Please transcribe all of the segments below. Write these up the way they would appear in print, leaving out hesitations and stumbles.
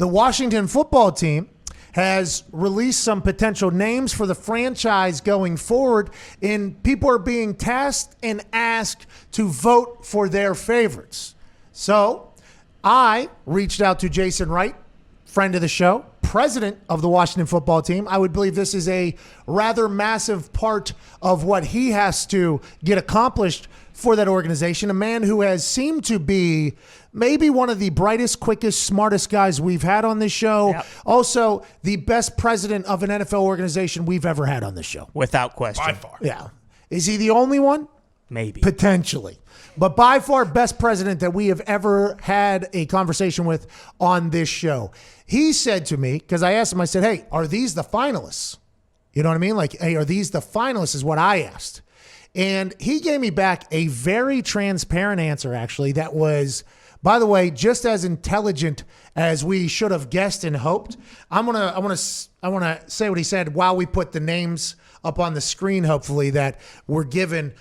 the Washington football team has released some potential names for the franchise going forward, and people are being tasked and asked to vote for their favorites. So I reached out to Jason Wright, friend of the show, president of the Washington football team. I would believe this is a rather massive part of what he has to get accomplished for that organization. A man who has seemed to be maybe one of the brightest, quickest, smartest guys we've had on this show. Yep. Also, the best president of an NFL organization we've ever had on this show. Without question. By far. Yeah. Is he the only one? Maybe. Potentially. But by far, best president that we have ever had a conversation with on this show. He said to me, because I asked him, I said, hey, are these the finalists? You know what I mean? Like, hey, are these the finalists is what I asked. And he gave me back a very transparent answer, actually, that was, by the way, just as intelligent as we should have guessed and hoped. I want to say what he said while we put the names up on the screen, hopefully, that were given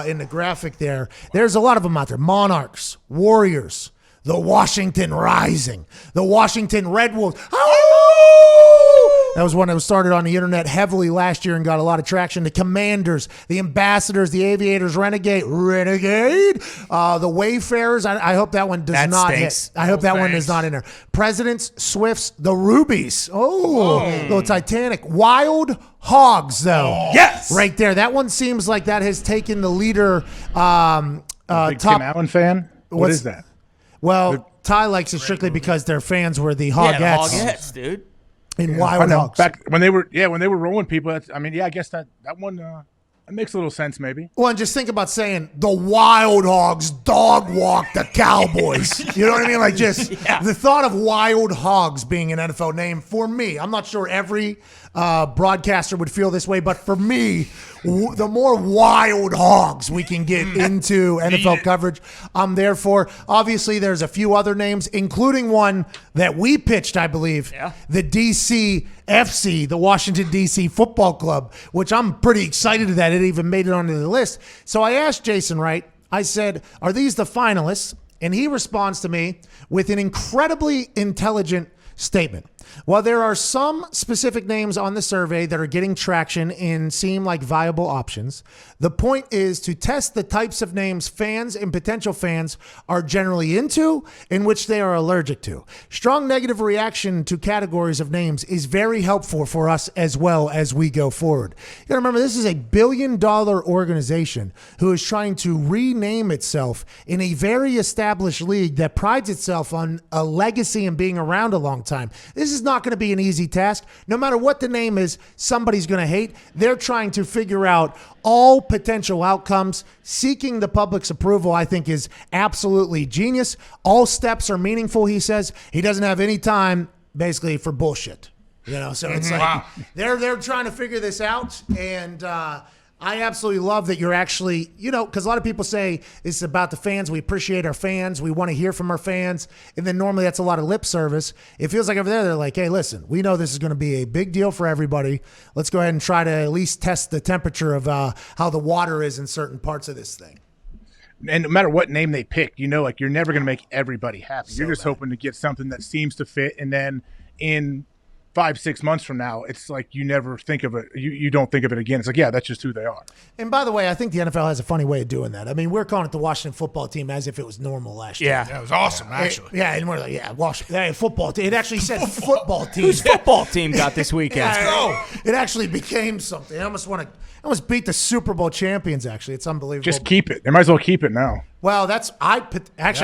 in the graphic there. There's a lot of them out there. Monarchs, Warriors, the Washington Rising, the Washington Red Wolves. That was one that was started on the internet heavily last year and got a lot of traction. The Commanders, the Ambassadors, the Aviators, Renegade, the Wayfarers. I hope that one does not hit. I hope that one is not in there. Presidents, Swifts, the Rubies. Little Titanic. Wild Hogs, though. Yes. Right there. That one seems like that has taken the leader. Big Tim Allen fan? What is that? Well, Ty likes it strictly because their fans were the Hogettes. Yeah, the Hogettes, dude. In Wild Hogs. Back when they were rolling people. I guess that one that makes a little sense, maybe. Well, and just think about saying the Wild Hogs dog walk the Cowboys. You know what I mean? Like just the thought of Wild Hogs being an NFL name for me. I'm not sure every broadcaster would feel this way, but for me, the more Wild Hogs we can get into NFL coverage, I'm there for. Obviously, there's a few other names, including one that we pitched, I believe, the DC FC, the Washington, D.C. Football Club, which I'm pretty excited that it even made it onto the list. So I asked Jason Wright, I said, are these the finalists? And he responds to me with an incredibly intelligent statement. While there are some specific names on the survey that are getting traction and seem like viable options, the point is to test the types of names fans and potential fans are generally into and which they are allergic to. Strong negative reaction to categories of names is very helpful for us as well as we go forward. You gotta remember, this is a billion-dollar organization who is trying to rename itself in a very established league that prides itself on a legacy and being around a long time. This is not going to be an easy task. No matter what the name is, somebody's going to hate. They're trying to figure out all potential outcomes. Seeking the public's approval, I think, is absolutely genius. All steps are meaningful, he says. He doesn't have any time, basically, for bullshit. You know, so it's like they're trying to figure this out, and I absolutely love that you're actually, because a lot of people say it's about the fans. We appreciate our fans. We want to hear from our fans. And then normally that's a lot of lip service. It feels like over there they're like, hey, listen, we know this is going to be a big deal for everybody. Let's go ahead and try to at least test the temperature of how the water is in certain parts of this thing. And no matter what name they pick, like you're never going to make everybody happy. You're just hoping to get something that seems to fit. And then in 5-6 months from now, it's like you never think of it. You don't think of it again. It's like, yeah, that's just who they are. And by the way, I think the NFL has a funny way of doing that. I mean, we're calling it the Washington football team as if it was normal last year. Yeah, it was awesome, actually. And we're like, Washington football team. It actually said football team. Whose football team got this weekend? It actually became something. I almost beat the Super Bowl champions, actually. It's unbelievable. Just keep it. They might as well keep it now. Well, I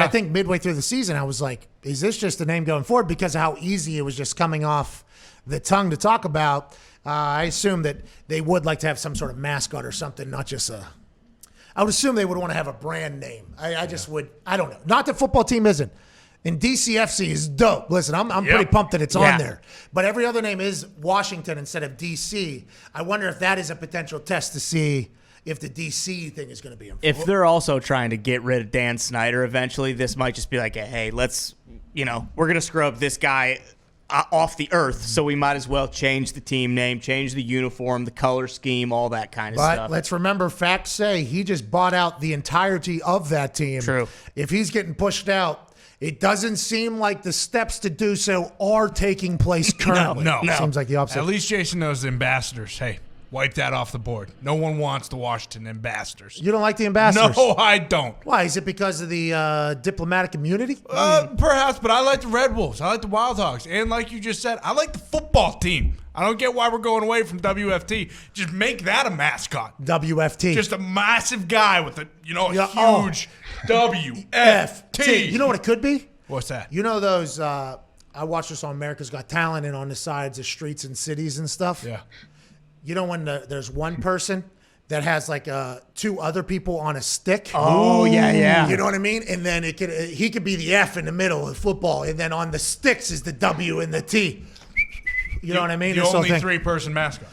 think midway through the season, I was like, is this just the name going forward? Because of how easy it was just coming off the tongue to talk about. I assume that they would like to have some sort of mascot or something, not just I would assume they would want to have a brand name. I just would. I don't know. Not that football team isn't. And DCFC is dope. Listen, I'm pretty pumped that it's on there. But every other name is Washington instead of DC. I wonder if that is a potential test to see if the DC thing is going to be involved. If they're also trying to get rid of Dan Snyder eventually, this might just be like, hey, let's, we're going to scrub this guy off the earth, so we might as well change the team name, change the uniform, the color scheme, all that kind of stuff. But let's remember, facts say he just bought out the entirety of that team. True. If he's getting pushed out It doesn't seem like the steps to do so are taking place currently. No. Seems like the opposite. At least Jason knows the ambassadors. Hey, wipe that off the board. No one wants the Washington ambassadors. You don't like the ambassadors? No, I don't. Why? Is it because of the diplomatic immunity? Perhaps, but I like the Red Wolves. I like the Wild Hogs. And like you just said, I like the football team. I don't get why we're going away from WFT. Just make that a mascot. WFT. Just a massive guy with a huge WFT. You know what it could be? What's that? You know those, I watch this on America's Got Talent and on the sides of streets and cities and stuff? Yeah. You know when there's one person that has like 2 other people on a stick? Oh, yeah. You know what I mean? And then he could be the F in the middle of football, and then on the sticks is the W and the T. You know what I mean? The This whole only thing. 3-person mascot.